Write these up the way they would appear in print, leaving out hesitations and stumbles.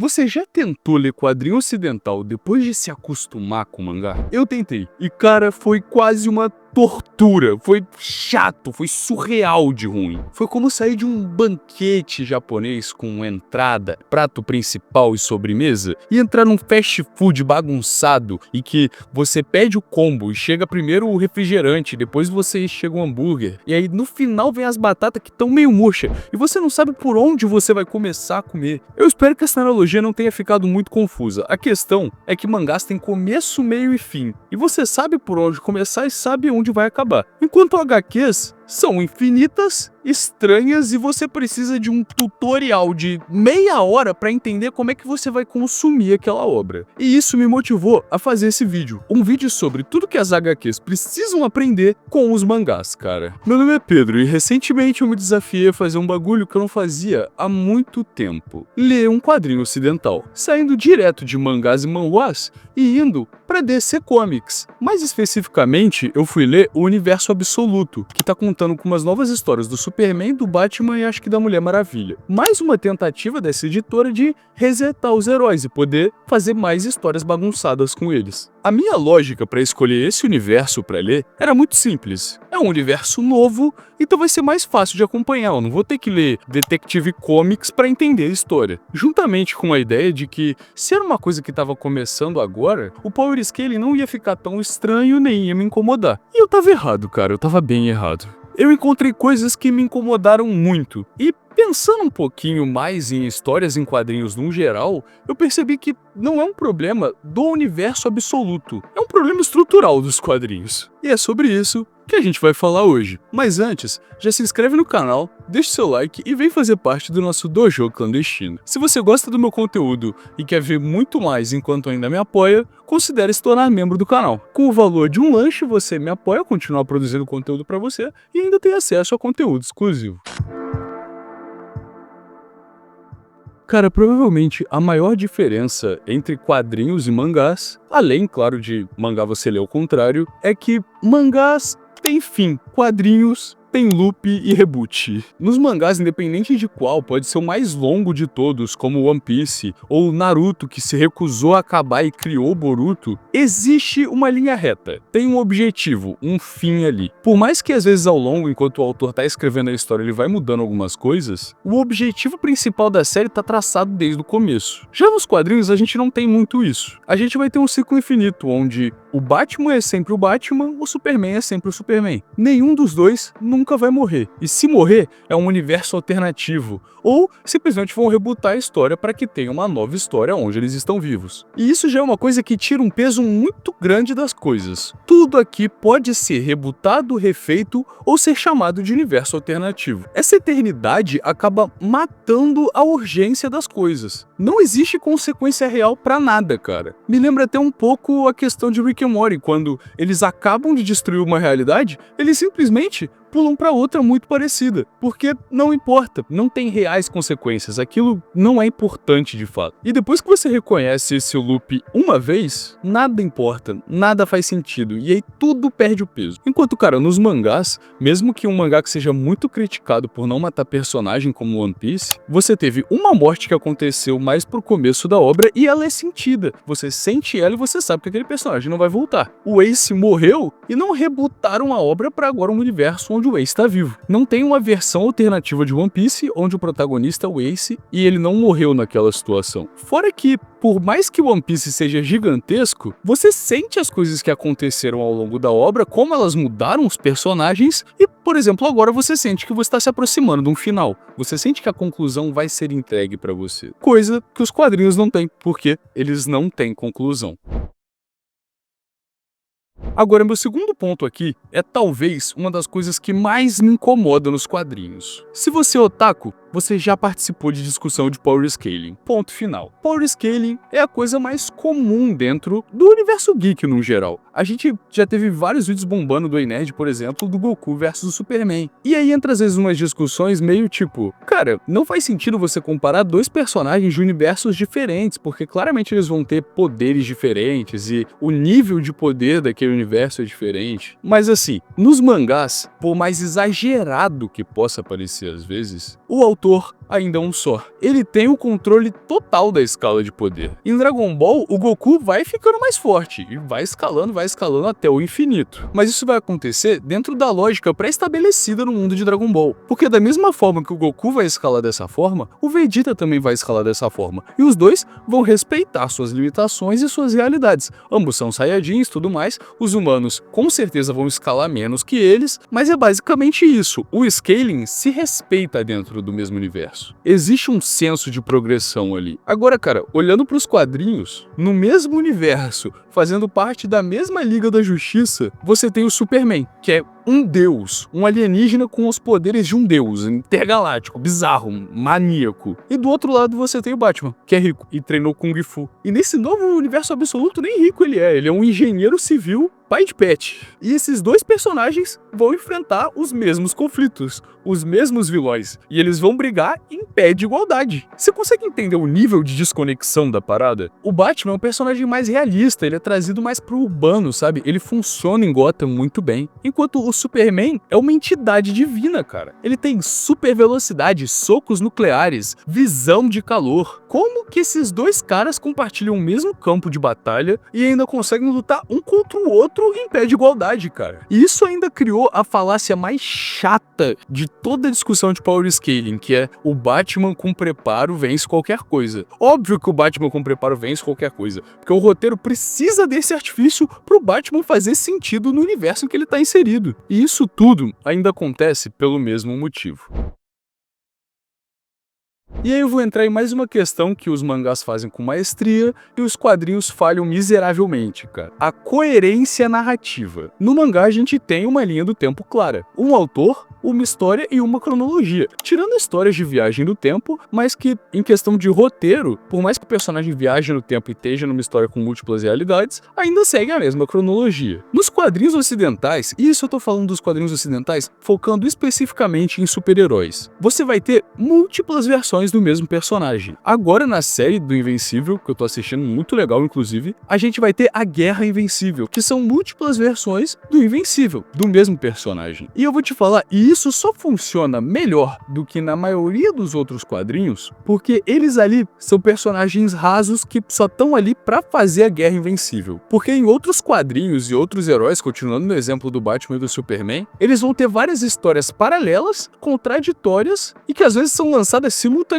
Você já tentou ler quadrinho ocidental depois de se acostumar com o mangá? Eu tentei. E cara, foi quase uma tortura. Foi chato, foi surreal de ruim. Foi como sair de um banquete japonês com entrada, prato principal e sobremesa e entrar num fast food bagunçado e que você pede o combo e chega primeiro o refrigerante, depois você chega o hambúrguer. E aí no final vem as batatas que estão meio murchas e você não sabe por onde você vai começar a comer. Eu espero que essa analogia não tenha ficado muito confusa. A questão é que mangás têm começo, meio e fim. E você sabe por onde começar e sabe onde vai acabar. Enquanto HQs são infinitas, estranhas e você precisa de um tutorial de meia hora para entender como é que você vai consumir aquela obra. E isso me motivou a fazer esse vídeo. Um vídeo sobre tudo que as HQs precisam aprender com os mangás, cara. Meu nome é Pedro e recentemente eu me desafiei a fazer um bagulho que eu não fazia há muito tempo. Ler um quadrinho ocidental, saindo direto de mangás e manhwas e indo para DC Comics. Mais especificamente, eu fui ler o Universo Absoluto, que tá contando com umas novas histórias do Superman, do Batman e acho que da Mulher Maravilha. Mais uma tentativa dessa editora de resetar os heróis e poder fazer mais histórias bagunçadas com eles. A minha lógica para escolher esse universo para ler era muito simples. É um universo novo, então vai ser mais fácil de acompanhar. Eu não vou ter que ler Detective Comics para entender a história. Juntamente com a ideia de que, se era uma coisa que estava começando agora, o Power Scaling não ia ficar tão estranho nem ia me incomodar. E eu tava errado, cara, eu tava bem errado. Eu encontrei coisas que me incomodaram muito. E pensando um pouquinho mais em histórias em quadrinhos no geral, eu percebi que não é um problema do universo absoluto. É um problema estrutural dos quadrinhos. E é sobre isso que a gente vai falar hoje. Mas antes, já se inscreve no canal, deixa seu like e vem fazer parte do nosso dojo clandestino. Se você gosta do meu conteúdo e quer ver muito mais enquanto ainda me apoia, considere se tornar membro do canal. Com o valor de um lanche, você me apoia a continuar produzindo conteúdo para você e ainda tem acesso a conteúdo exclusivo. Cara, provavelmente a maior diferença entre quadrinhos e mangás, além, claro, de mangá você ler ao contrário, é que mangás têm fim, quadrinhos tem loop e reboot. Nos mangás, independente de qual, pode ser o mais longo de todos, como One Piece, ou Naruto, que se recusou a acabar e criou Boruto, existe uma linha reta, tem um objetivo, um fim ali. Por mais que às vezes ao longo, enquanto o autor tá escrevendo a história, ele vai mudando algumas coisas, o objetivo principal da série tá traçado desde o começo. Já nos quadrinhos, a gente não tem muito isso. A gente vai ter um ciclo infinito, onde o Batman é sempre o Batman, o Superman é sempre o Superman. Nenhum dos dois nunca vai morrer. E se morrer, é um universo alternativo. Ou simplesmente vão rebootar a história para que tenha uma nova história onde eles estão vivos. E isso já é uma coisa que tira um peso muito grande das coisas. Tudo aqui pode ser rebootado, refeito ou ser chamado de universo alternativo. Essa eternidade acaba matando a urgência das coisas. Não existe consequência real para nada, cara. Me lembra até um pouco a questão de Rick and Morty, quando eles acabam de destruir uma realidade, eles simplesmente pulam para outra muito parecida, porque não importa, não tem reais consequências, aquilo não é importante de fato. E depois que você reconhece esse loop uma vez, nada importa, nada faz sentido, e aí tudo perde o peso. Enquanto, cara, nos mangás, mesmo que um mangá que seja muito criticado por não matar personagem como One Piece, você teve uma morte que aconteceu mais pro começo da obra e ela é sentida. Você sente ela e você sabe que aquele personagem não vai voltar. O Ace morreu e não rebutaram a obra para agora um universo onde o Ace está vivo. Não tem uma versão alternativa de One Piece onde o protagonista é o Ace e ele não morreu naquela situação. Fora que, por mais que One Piece seja gigantesco, você sente as coisas que aconteceram ao longo da obra, como elas mudaram os personagens e, por exemplo, agora você sente que você está se aproximando de um final. Você sente que a conclusão vai ser entregue para você. Coisa que os quadrinhos não têm, porque eles não têm conclusão. Agora, meu segundo ponto aqui é talvez uma das coisas que mais me incomoda nos quadrinhos. Se você é otaku, você já participou de discussão de Power Scaling. Ponto final. Power Scaling é a coisa mais comum dentro do universo geek no geral. A gente já teve vários vídeos bombando do Nerd, por exemplo, do Goku versus o Superman. E aí entra às vezes umas discussões meio tipo, cara, não faz sentido você comparar dois personagens de universos diferentes, porque claramente eles vão ter poderes diferentes e o nível de poder daquele universo é diferente. Mas assim, nos mangás, por mais exagerado que possa parecer às vezes, o autor ainda é um só. Ele tem o controle total da escala de poder. Em Dragon Ball, o Goku vai ficando mais forte e vai escalando até o infinito. Mas isso vai acontecer dentro da lógica pré-estabelecida no mundo de Dragon Ball. Porque da mesma forma que o Goku vai escalar dessa forma, o Vegeta também vai escalar dessa forma. E os dois vão respeitar suas limitações e suas realidades. Ambos são Saiyajins e tudo mais. Os humanos com certeza vão escalar menos que eles, mas é basicamente isso. O scaling se respeita dentro do mesmo universo. Existe um senso de progressão ali. Agora, cara, olhando para os quadrinhos, no mesmo universo, fazendo parte da mesma Liga da Justiça, você tem o Superman, que é um deus, um alienígena com os poderes de um deus, intergaláctico, bizarro, maníaco. E do outro lado você tem o Batman, que é rico e treinou Kung Fu. E nesse novo universo absoluto, nem rico ele é um engenheiro civil, pai de pet. E esses dois personagens vão enfrentar os mesmos conflitos, os mesmos vilões, e eles vão brigar em pé de igualdade. Você consegue entender o nível de desconexão da parada? O Batman é um personagem mais realista, ele é trazido mais pro urbano, sabe? Ele funciona em Gotham muito bem, enquanto o Superman é uma entidade divina, cara. Ele tem super velocidade, socos nucleares, visão de calor. Como que esses dois caras compartilham o mesmo campo de batalha e ainda conseguem lutar um contra o outro em pé de igualdade, cara? E isso ainda criou a falácia mais chata de toda a discussão de power scaling, que é o Batman com preparo vence qualquer coisa. Óbvio que o Batman com preparo vence qualquer coisa, porque o roteiro precisa desse artifício pro Batman fazer sentido no universo em que ele tá inserido. E isso tudo ainda acontece pelo mesmo motivo. E aí eu vou entrar em mais uma questão que os mangás fazem com maestria e os quadrinhos falham miseravelmente, cara. A coerência narrativa. No mangá a gente tem uma linha do tempo clara. Um autor, uma história e uma cronologia. Tirando histórias de viagem no tempo, mas que, em questão de roteiro, por mais que o personagem viaje no tempo e esteja numa história com múltiplas realidades, ainda segue a mesma cronologia. Nos quadrinhos ocidentais, e isso eu tô falando dos quadrinhos ocidentais, focando especificamente em super-heróis, você vai ter múltiplas versões do mesmo personagem. Agora na série do Invencível, que eu tô assistindo, muito legal inclusive, a gente vai ter a Guerra Invencível, que são múltiplas versões do Invencível, do mesmo personagem. E eu vou te falar, isso só funciona melhor do que na maioria dos outros quadrinhos, porque eles ali são personagens rasos que só estão ali pra fazer a Guerra Invencível. Porque em outros quadrinhos e outros heróis, continuando no exemplo do Batman e do Superman, eles vão ter várias histórias paralelas, contraditórias e que às vezes são lançadas simultaneamente.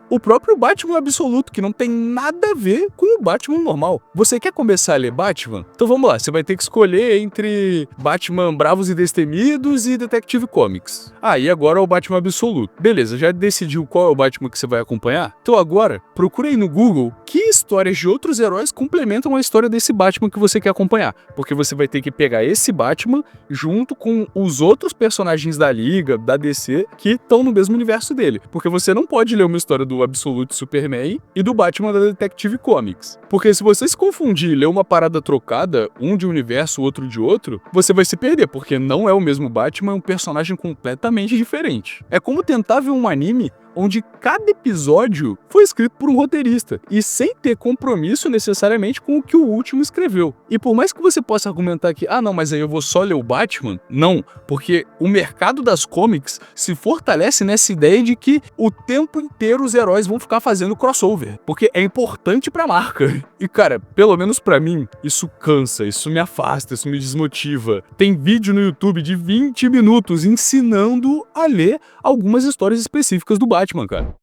O próprio Batman Absoluto, que não tem nada a ver com o Batman normal. Você quer começar a ler Batman? Então vamos lá, você vai ter que escolher entre Batman Bravos e Destemidos e Detective Comics. E agora é o Batman Absoluto. Beleza, já decidiu qual é o Batman que você vai acompanhar? Então agora, procure aí no Google que histórias de outros heróis complementam a história desse Batman que você quer acompanhar. Porque você vai ter que pegar esse Batman junto com os outros personagens da Liga, da DC, que estão no mesmo universo dele. Porque você não pode ler uma história do Absolute Superman e do Batman da Detective Comics. Porque se você se confundir e ler uma parada trocada, um de um universo, outro de outro, você vai se perder, porque não é o mesmo Batman, é um personagem completamente diferente. É como tentar ver um anime onde cada episódio foi escrito por um roteirista, e sem ter compromisso necessariamente com o que o último escreveu. E por mais que você possa argumentar que, não, mas aí eu vou só ler o Batman, não, porque o mercado das comics se fortalece nessa ideia de que o tempo inteiro os heróis vão ficar fazendo crossover, porque é importante pra marca. E cara, pelo menos pra mim, isso cansa, isso me afasta, isso me desmotiva. Tem vídeo no YouTube de 20 minutos ensinando a ler algumas histórias específicas do Batman, cara.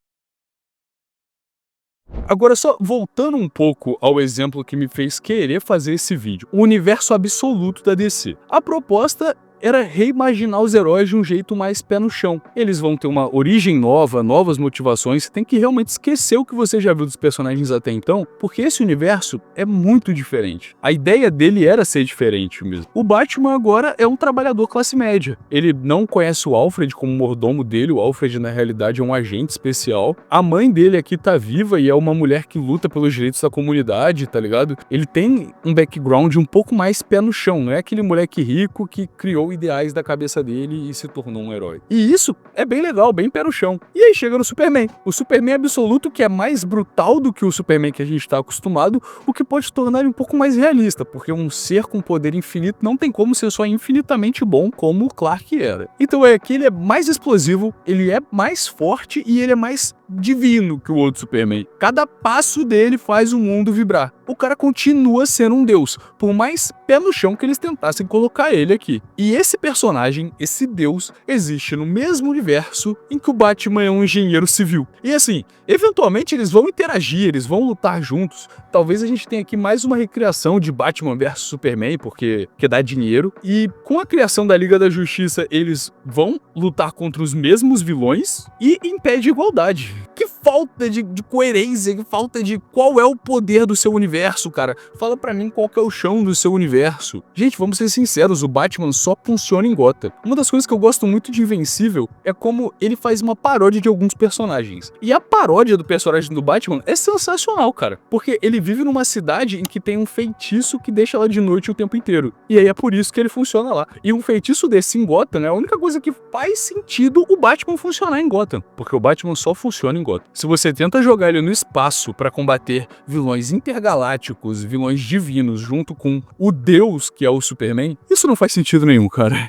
Agora, só voltando um pouco ao exemplo que me fez querer fazer esse vídeo, o universo absoluto da DC. A proposta era reimaginar os heróis de um jeito mais pé no chão. Eles vão ter uma origem nova, novas motivações, você tem que realmente esquecer o que você já viu dos personagens até então, porque esse universo é muito diferente. A ideia dele era ser diferente mesmo. O Batman agora é um trabalhador classe média. Ele não conhece o Alfred como mordomo dele, o Alfred na realidade é um agente especial. A mãe dele aqui tá viva e é uma mulher que luta pelos direitos da comunidade, tá ligado? Ele tem um background um pouco mais pé no chão, não é aquele moleque rico que criou conquistou ideais da cabeça dele e se tornou um herói. E isso é bem legal, bem pé no chão. E aí chega no Superman. O Superman absoluto, que é mais brutal do que o Superman que a gente tá acostumado, o que pode tornar ele um pouco mais realista, porque um ser com poder infinito não tem como ser só infinitamente bom como o Clark era. Então é que ele é mais explosivo, ele é mais forte e ele é mais divino que o outro Superman. Cada passo dele faz o mundo vibrar. O cara continua sendo um deus, por mais pé no chão que eles tentassem colocar ele aqui. E esse personagem, esse deus, existe no mesmo universo em que o Batman é um engenheiro civil. E assim, eventualmente eles vão interagir, eles vão lutar juntos. Talvez a gente tenha aqui mais uma recriação de Batman vs Superman, porque dá dinheiro. E com a criação da Liga da Justiça, eles vão lutar contra os mesmos vilões e impede igualdade. Que falta de coerência, que falta de qual é o poder do seu universo, cara. Fala pra mim qual que é o chão do seu universo. Gente, vamos ser sinceros, o Batman só funciona em Gotham. Uma das coisas que eu gosto muito de Invencível é como ele faz uma paródia de alguns personagens. E a paródia do personagem do Batman é sensacional, cara. Porque ele vive numa cidade em que tem um feitiço que deixa ela de noite o tempo inteiro. E aí é por isso que ele funciona lá. E um feitiço desse em Gotham é a única coisa que faz sentido o Batman funcionar em Gotham. Porque o Batman só funciona em Gotham. Se você tenta jogar ele no espaço pra combater vilões intergalácticos, vilões divinos, junto com o deus que é o Superman, isso não faz sentido nenhum, cara.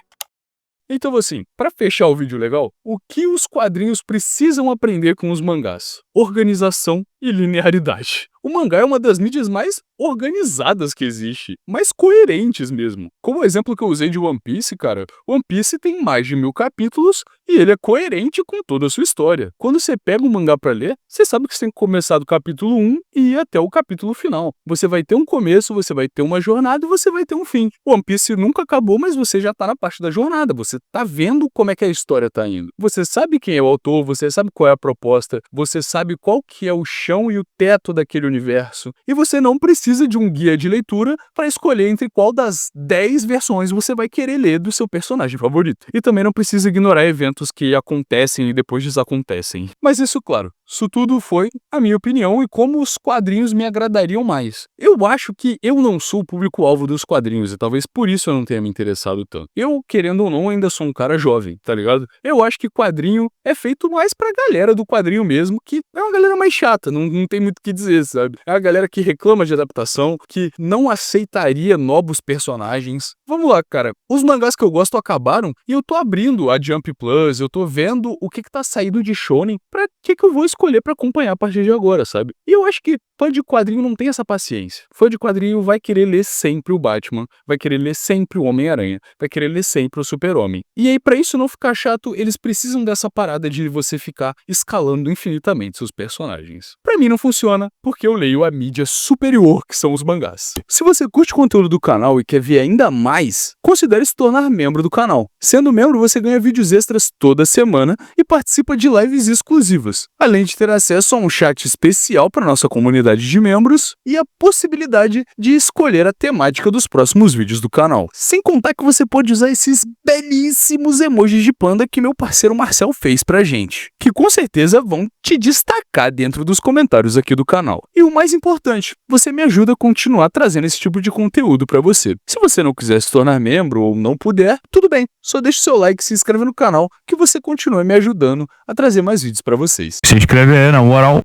Então assim, pra fechar o vídeo legal, o que os quadrinhos precisam aprender com os mangás? Organização e linearidade. O mangá é uma das mídias mais organizadas que existe, mais coerentes mesmo. Como o exemplo que eu usei de One Piece, cara, One Piece tem mais de 1000 capítulos e ele é coerente com toda a sua história. Quando você pega um mangá pra ler, você sabe que você tem que começar do capítulo 1 e ir até o capítulo final. Você vai ter um começo, você vai ter uma jornada e você vai ter um fim. One Piece nunca acabou, mas você já tá na parte da jornada, você tá vendo como é que a história tá indo. Você sabe quem é o autor, você sabe qual é a proposta, você sabe qual que é o chão e o teto daquele universo. E você não precisa de um guia de leitura para escolher entre qual das 10 versões você vai querer ler do seu personagem favorito. E também não precisa ignorar eventos que acontecem e depois desacontecem. Mas isso, claro, isso tudo foi a minha opinião e como os quadrinhos me agradariam mais. Eu acho que eu não sou o público-alvo dos quadrinhos e talvez por isso eu não tenha me interessado tanto. Eu, querendo ou não, ainda sou um cara jovem, tá ligado? Eu acho que quadrinho é feito mais pra galera do quadrinho mesmo, que é uma galera mais chata, não tem muito o que dizer, sabe? É a galera que reclama de adaptação, que não aceitaria novos personagens. Vamos lá, cara. Os mangás que eu gosto acabaram e eu tô abrindo a Jump Plus, eu tô vendo o que tá saindo de shonen, pra que eu vou escolher pra acompanhar a partir de agora, sabe? E eu acho que fã de quadrinho não tem essa paciência. Fã de quadrinho vai querer ler sempre o Batman, vai querer ler sempre o Homem-Aranha, vai querer ler sempre o Super-Homem. E aí, pra isso não ficar chato, eles precisam dessa parada de você ficar escalando infinitamente seus personagens. Pra mim não funciona, porque eu leio a mídia superior, que são os mangás. Se você curte o conteúdo do canal e quer ver ainda mais, considere se tornar membro do canal. Sendo membro, você ganha vídeos extras toda semana e participa de lives exclusivas, além de ter acesso a um chat especial para nossa comunidade de membros e a possibilidade de escolher a temática dos próximos vídeos do canal. Sem contar que você pode usar esses belíssimos emojis de panda que meu parceiro Marcel fez pra gente, que com certeza vão te destacar dentro dos comentários aqui do canal. E o mais importante, você me ajuda a continuar trazendo esse tipo de conteúdo pra você. Se você não quiser se tornar membro ou não puder, tudo bem, só deixa o seu like e se inscreve no canal que você continua me ajudando a trazer mais vídeos pra vocês. Se inscreve aí, na moral.